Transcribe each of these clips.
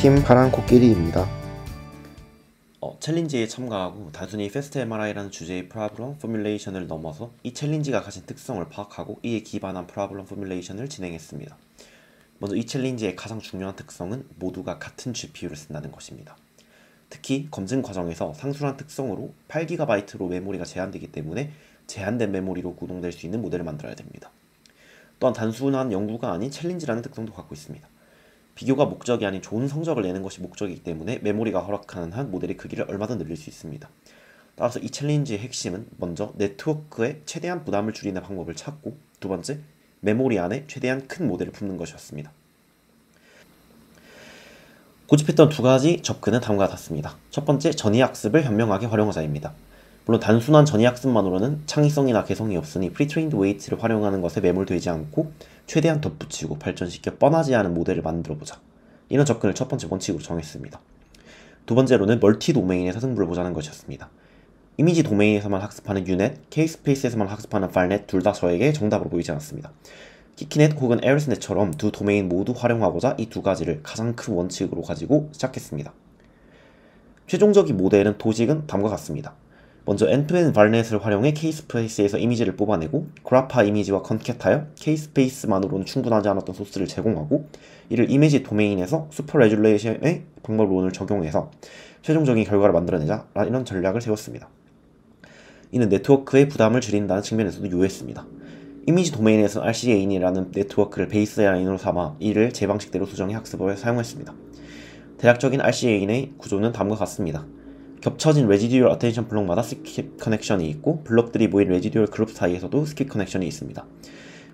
팀 파란 코끼리입니다. 챌린지에 참가하고 단순히 Fast MRI라는 주제의 프로블럼 포뮬레이션을 넘어서 이 챌린지가 가진 특성을 파악하고 이에 기반한 프로블럼 포뮬레이션을 진행했습니다. 먼저 이 챌린지의 가장 중요한 특성은 모두가 같은 GPU를 쓴다는 것입니다. 특히 검증 과정에서 상수란 특성으로 8GB로 메모리가 제한되기 때문에 제한된 메모리로 구동될 수 있는 모델을 만들어야 됩니다. 또한 단순한 연구가 아닌 챌린지라는 특성도 갖고 있습니다. 비교가 목적이 아닌 좋은 성적을 내는 것이 목적이기 때문에 메모리가 허락하는 한 모델의 크기를 얼마든 늘릴 수 있습니다. 따라서 이 챌린지의 핵심은 먼저 네트워크에 최대한 부담을 줄이는 방법을 찾고, 두 번째, 메모리 안에 최대한 큰 모델을 품는 것이었습니다. 고집했던 두 가지 접근은 다음과 같았습니다. 첫 번째, 전이학습을 현명하게 활용하자입니다. 물론 단순한 전이학습만으로는 창의성이나 개성이 없으니 프리트레인드 웨이트를 활용하는 것에 매몰되지 않고 최대한 덧붙이고 발전시켜 뻔하지 않은 모델을 만들어보자. 이런 접근을 첫 번째 원칙으로 정했습니다. 두 번째로는 멀티 도메인에서 승부를 보자는 것이었습니다. 이미지 도메인에서만 학습하는 유넷, K-스페이스에서만 학습하는 팔넷 둘 다 저에게 정답으로 보이지 않았습니다. 키키넷 혹은 에리스넷처럼 두 도메인 모두 활용하고자 이 두 가지를 가장 큰 원칙으로 가지고 시작했습니다. 최종적인 모델은 도식은 다음과 같습니다. 먼저 엔드-투-엔드 발넷을 활용해 K-스페이스에서 이미지를 뽑아내고 그래파 이미지와 컨캣하여 K-스페이스만으로는 충분하지 않았던 소스를 제공하고, 이를 이미지 도메인에서 슈퍼 레졸레이션의 방법론을 적용해서 최종적인 결과를 만들어내자 이런 전략을 세웠습니다. 이는 네트워크의 부담을 줄인다는 측면에서도 유효했습니다. 이미지 도메인에서는 RCA인이라는 네트워크를 베이스라인으로 삼아 이를 제 방식대로 수정해 학습에 사용했습니다. 대략적인 RCA인의 구조는 다음과 같습니다. 겹쳐진 레지듀얼 어텐션 블록마다 스킵 커넥션이 있고, 블록들이 모인 레지듀얼 그룹 사이에서도 스킵 커넥션이 있습니다.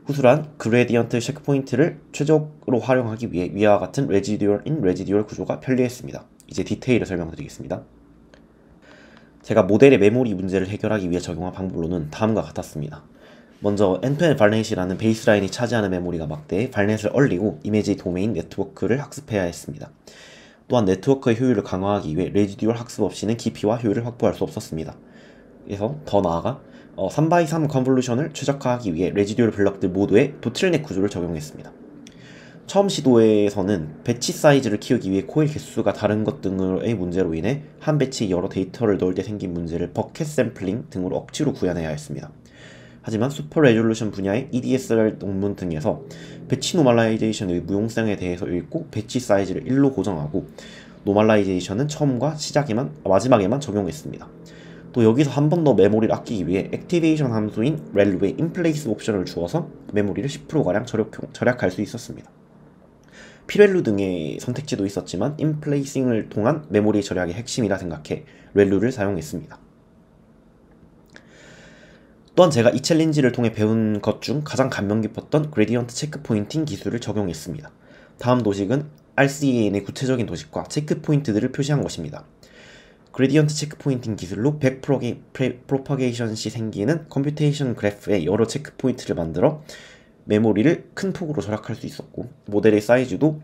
후술한 그레디언트 체크포인트를 최적으로 활용하기 위해 위와 같은 레지듀얼인 레지듀얼 구조가 편리했습니다. 이제 디테일을 설명드리겠습니다. 제가 모델의 메모리 문제를 해결하기 위해 적용한 방법론은 다음과 같았습니다. 먼저 엔드-투-엔드 발넷이라는 베이스라인이 차지하는 메모리가 막대해 발넷을 얼리고 이미지 도메인 네트워크를 학습해야 했습니다. 또한 네트워크의 효율을 강화하기 위해 레지듀얼 학습 없이는 깊이와 효율을 확보할 수 없었습니다. 그래서 더 나아가 3x3 컨볼루션을 최적화하기 위해 레지듀얼 블럭들 모두에 보틀넥 구조를 적용했습니다. 처음 시도에서는 배치 사이즈를 키우기 위해 코일 개수가 다른 것 등의 문제로 인해 한 배치에 여러 데이터를 넣을 때 생긴 문제를 버켓 샘플링 등으로 억지로 구현해야 했습니다. 하지만 슈퍼 레졸루션 분야의 EDSR 논문 등에서 배치 노멀라이제이션의 무용성에 대해서 읽고 배치 사이즈를 1로 고정하고 노멀라이제이션은 처음과 마지막에만 적용했습니다. 또 여기서 한 번 더 메모리를 아끼기 위해 액티베이션 함수인 렐루에 인플레이스 옵션을 주어서 메모리를 10%가량 절약할 수 있었습니다. 피렐루 등의 선택지도 있었지만 인플레이싱을 통한 메모리 절약의 핵심이라 생각해 렐루를 사용했습니다. 또한 제가 이 챌린지를 통해 배운 것 중 가장 감명 깊었던 그레디언트 체크 포인팅 기술을 적용했습니다. 다음 도식은 RCAN의 구체적인 도식과 체크 포인트들을 표시한 것입니다. 그레디언트 체크 포인팅 기술로 백 프로퍼게이션 시 생기는 컴퓨테이션 그래프에 여러 체크 포인트를 만들어 메모리를 큰 폭으로 절약할 수 있었고, 모델의 사이즈도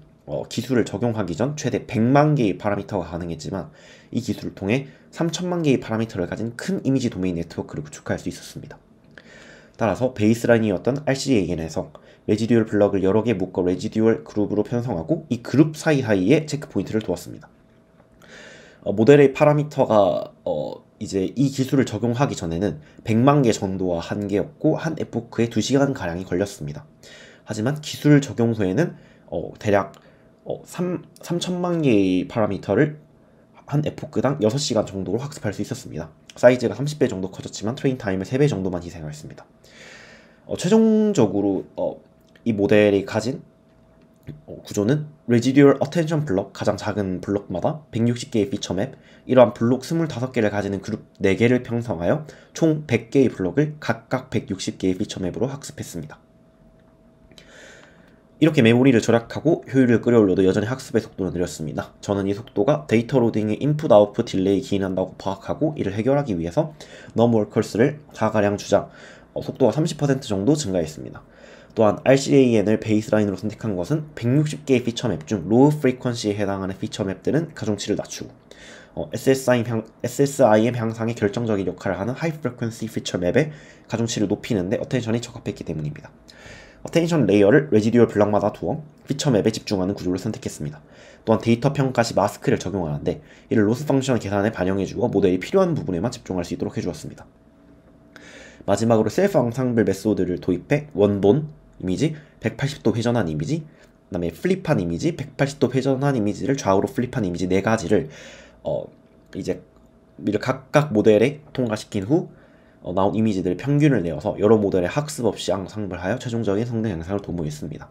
기술을 적용하기 전 최대 100만 개의 파라미터가 가능했지만 이 기술을 통해 3000만 개의 파라미터를 가진 큰 이미지 도메인 네트워크를 구축할 수 있었습니다. 따라서 베이스라인이었던 RCAN에서 레지듀얼 블럭을 여러 개 묶어 레지듀얼 그룹으로 편성하고 이 그룹 사이사이에 체크 포인트를 두었습니다. 모델의 파라미터가 이제 이 기술을 적용하기 전에는 100만 개 정도와 한계였고 한 에포크에 2시간가량이 걸렸습니다. 하지만 기술 적용 후에는 대략 3000만 개의 파라미터를 한 에포크당 6시간 정도로 학습할 수 있었습니다. 사이즈가 30배 정도 커졌지만 트레인 타임을 3배 정도만 희생하였습니다. 최종적으로 이 모델이 가진 구조는 레지듀얼 어텐션 블럭, 가장 작은 블록마다 160개의 피처 맵, 이러한 블록 25개를 가지는 그룹 4개를 편성하여 총 100개의 블록을 각각 160개의 피처 맵으로 학습했습니다. 이렇게 메모리를 절약하고 효율을 끌어올려도 여전히 학습의 속도는 느렸습니다. 저는 이 속도가 데이터 로딩의 인풋 아웃풋 딜레이에 기인한다고 파악하고 이를 해결하기 위해서 넘 월커스를 4가량 주자 속도가 30% 정도 증가했습니다. 또한 RCAN을 베이스라인으로 선택한 것은 160개의 피처 맵 중 로우 프리퀀시에 해당하는 피처 맵들은 가중치를 낮추고 SSI의 향상에 결정적인 역할을 하는 하이 프리퀀시 피처 맵의 가중치를 높이는데 어텐션이 적합했기 때문입니다. 어텐션 레이어를 레지듀얼 블럭마다 두어 피처 맵에 집중하는 구조를 선택했습니다. 또한 데이터 평가 시 마스크를 적용하는데 이를 로스 펑션 계산에 반영해주어 모델이 필요한 부분에만 집중할 수 있도록 해주었습니다. 마지막으로 셀프 앙상블 메소드를 도입해 원본 이미지, 180도 회전한 이미지, 그 다음에 플립한 이미지, 180도 회전한 이미지를 좌우로 플립한 이미지 4가지를 이제 각각 모델에 통과시킨 후 나온 이미지들의 평균을 내어서 여러 모델의 학습 없이 앙상블하여 최종적인 성능 향상을 도모했습니다.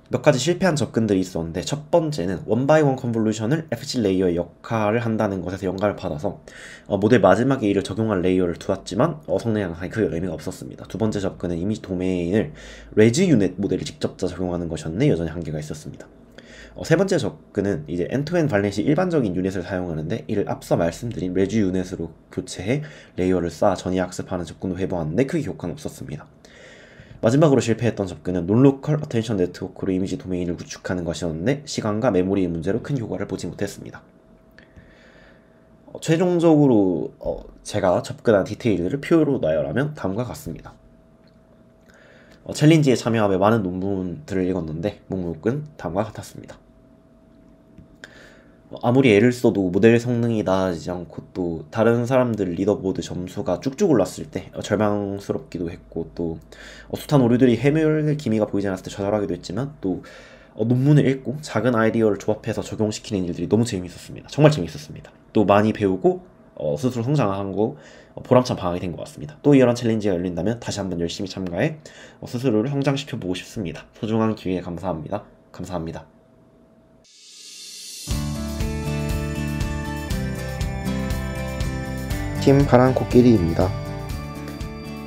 몇 가지 실패한 접근들이 있었는데 첫 번째는 원바이원 컨볼루션을 FC 레이어의 역할을 한다는 것에서 영감을 받아서 모델 마지막에 이를 적용한 레이어를 두었지만 성능 향상에 크게 의미가 없었습니다. 두 번째 접근은 이미지 도메인을 레지 유닛 모델을 직접 적용하는 것이었는데 여전히 한계가 있었습니다. 세 번째 접근은 이제 엔투엔드 발렛이 일반적인 유닛을 사용하는데 이를 앞서 말씀드린 레지 유닛으로 교체해 레이어를 쌓아 전이 학습하는 접근을 해보았는데 크게 효과는 없었습니다. 마지막으로 실패했던 접근은 논로컬 어텐션 네트워크로 이미지 도메인을 구축하는 것이었는데 시간과 메모리 문제로 큰 효과를 보지 못했습니다. 최종적으로 제가 접근한 디테일들을 표로 나열하면 다음과 같습니다. 챌린지에 참여하며 많은 논문들을 읽었는데 목록은 다음과 같았습니다. 아무리 애를 써도 모델 성능이 나아지지 않고 또 다른 사람들 리더보드 점수가 쭉쭉 올랐을 때 절망스럽기도 했고 또 숱한 오류들이 해결될 기미가 보이지 않았을 때 좌절하기도 했지만 또 논문을 읽고 작은 아이디어를 조합해서 적용시키는 일들이 너무 재미있었습니다. 정말 재미있었습니다. 또 많이 배우고 스스로 성장한 거 보람찬 방학이 된 것 같습니다. 또 이런 챌린지가 열린다면 다시 한번 열심히 참가해 스스로를 성장시켜보고 싶습니다. 소중한 기회에 감사합니다. 감사합니다. 팀 파란 코끼리입니다.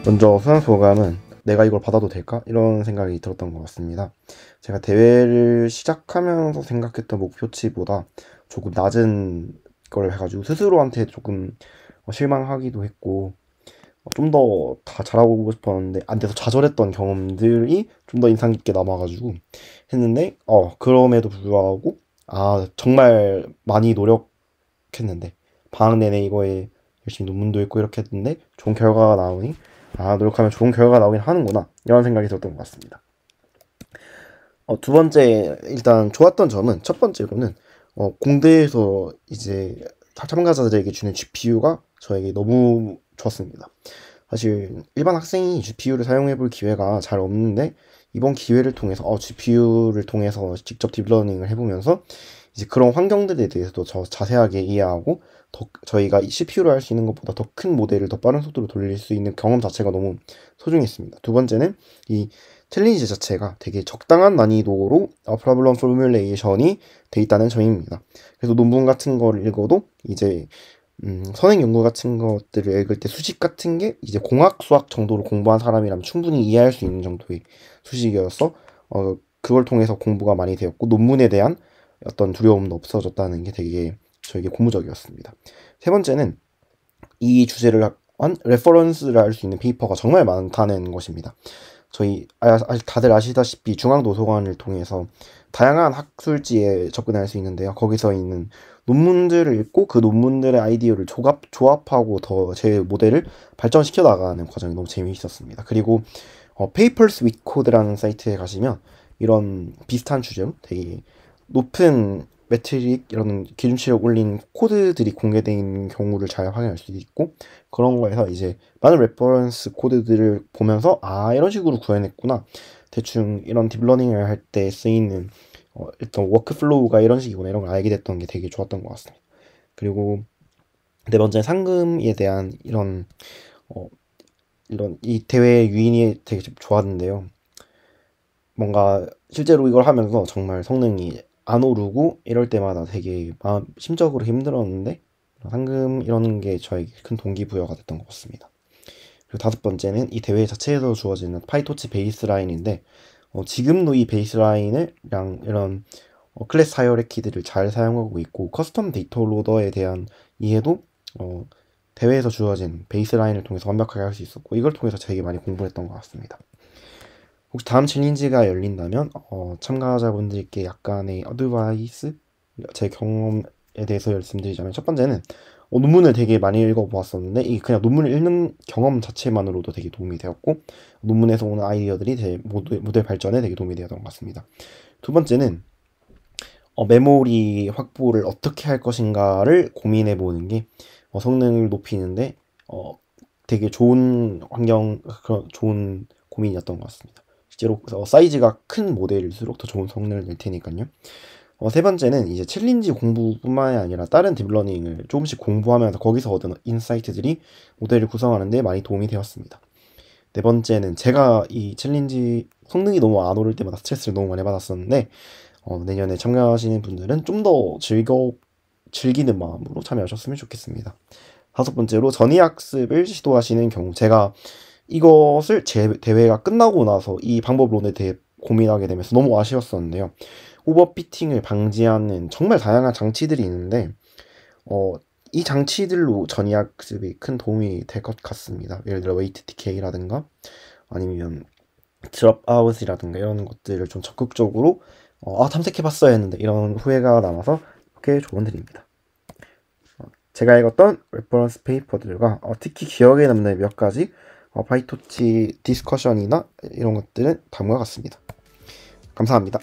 먼저 수상 소감은 내가 이걸 받아도 될까? 이런 생각이 들었던 것 같습니다. 제가 대회를 시작하면서 생각했던 목표치보다 조금 낮은 걸 해가지고 스스로한테 조금 실망하기도 했고 좀 더 다 잘하고 싶었는데 안 돼서 좌절했던 경험들이 좀 더 인상 깊게 남아가지고 했는데 그럼에도 불구하고 정말 많이 노력했는데 방학 내내 이거에 열심히 논문도 읽고 이렇게 했는데 좋은 결과가 나오니 노력하면 좋은 결과가 나오긴 하는구나 이런 생각이 들었던 것 같습니다. 두 번째 일단 좋았던 점은 첫 번째로는 공대에서 이제 참가자들에게 주는 GPU가 저에게 너무 좋았습니다. 사실 일반 학생이 GPU를 사용해볼 기회가 잘 없는데 이번 기회를 통해서 GPU를 통해서 직접 딥러닝을 해보면서 이제 그런 환경들에 대해서도 자세하게 이해하고 저희가 CPU로 할 수 있는 것보다 더 큰 모델을 더 빠른 속도로 돌릴 수 있는 경험 자체가 너무 소중했습니다. 두 번째는 이 챌린지 자체가 되게 적당한 난이도로 프로블럼 포뮬레이션이 돼 있다는 점입니다. 그래서 논문 같은 거를 읽어도 이제 선행 연구 같은 것들을 읽을 때 수식 같은 게 이제 공학 수학 정도로 공부한 사람이라면 충분히 이해할 수 있는 정도의 수식이어서 그걸 통해서 공부가 많이 되었고 논문에 대한 어떤 두려움도 없어졌다는 게 되게 저에게 고무적이었습니다. 세 번째는 이 주제를 한 레퍼런스를 할 수 있는 페이퍼가 정말 많다는 것입니다. 저희 다들 아시다시피 중앙도서관을 통해서 다양한 학술지에 접근할 수 있는데요. 거기서 있는 논문들을 읽고 그 논문들의 아이디어를 조합하고 더 제 모델을 발전시켜 나가는 과정이 너무 재미있었습니다. 그리고 Papers with Code라는 사이트에 가시면 이런 비슷한 주제로 되게 높은 매트릭 이런 기준치를 올린 코드들이 공개되어 있는 경우를 잘 확인할 수 있고 그런 거에서 이제 많은 레퍼런스 코드들을 보면서 이런 식으로 구현했구나 대충 이런 딥러닝을 할 때 쓰이는 일단 워크플로우가 이런 식이구나 이런 걸 알게 됐던 게 되게 좋았던 것 같습니다. 그리고 네 번째 상금에 대한 이런 이 대회의 유인이 되게 좋았는데요. 뭔가 실제로 이걸 하면서 정말 성능이 안 오르고 이럴 때마다 되게 심적으로 힘들었는데 상금 이런 게 저에게 큰 동기부여가 됐던 것 같습니다. 그리고 다섯 번째는 이 대회 자체에서 주어지는 파이토치 베이스라인인데 지금도 이 베이스라인을 이런 클래스 하이어라키들을 잘 사용하고 있고 커스텀 데이터 로더에 대한 이해도 대회에서 주어진 베이스라인을 통해서 완벽하게 할 수 있었고 이걸 통해서 되게 많이 공부했던 것 같습니다. 혹시 다음 챌린지가 열린다면 참가자분들께 약간의 어드바이스, 제 경험에 대해서 말씀드리자면, 첫 번째는 논문을 되게 많이 읽어보았었는데 이게 그냥 논문을 읽는 경험 자체만으로도 되게 도움이 되었고, 논문에서 오는 아이디어들이 모델 발전에 되게 도움이 되었던 것 같습니다. 두 번째는 메모리 확보를 어떻게 할 것인가를 고민해 보는 게 성능을 높이는데 되게 좋은 좋은 고민이었던 것 같습니다. 실제로 사이즈가 큰 모델일수록 더 좋은 성능을 낼 테니까요. 세 번째는 이제 챌린지 공부뿐만이 아니라 다른 딥러닝을 조금씩 공부하면서 거기서 얻은 인사이트들이 모델을 구성하는 데 많이 도움이 되었습니다. 네 번째는 제가 이 챌린지 성능이 너무 안 오를 때마다 스트레스를 너무 많이 받았었는데 내년에 참가하시는 분들은 좀 더 즐기는 마음으로 참여하셨으면 좋겠습니다. 다섯 번째로 전이학습을 시도하시는 경우, 제가 이것을 제 대회가 끝나고 나서 이 방법론에 대해 고민하게 되면서 너무 아쉬웠었는데요. 오버피팅을 방지하는 정말 다양한 장치들이 있는데 이 장치들로 전이학습이 큰 도움이 될 것 같습니다. 예를 들어 웨이트 디케이라든가 아니면 드롭아웃이라든가 이런 것들을 좀 적극적으로 탐색해봤어야 했는데 이런 후회가 남아서 꽤 조언드립니다. 제가 읽었던 레퍼런스 페이퍼들과 특히 기억에 남는 몇 가지 파이토치 디스커션이나 이런 것들은 다음과 같습니다. 감사합니다.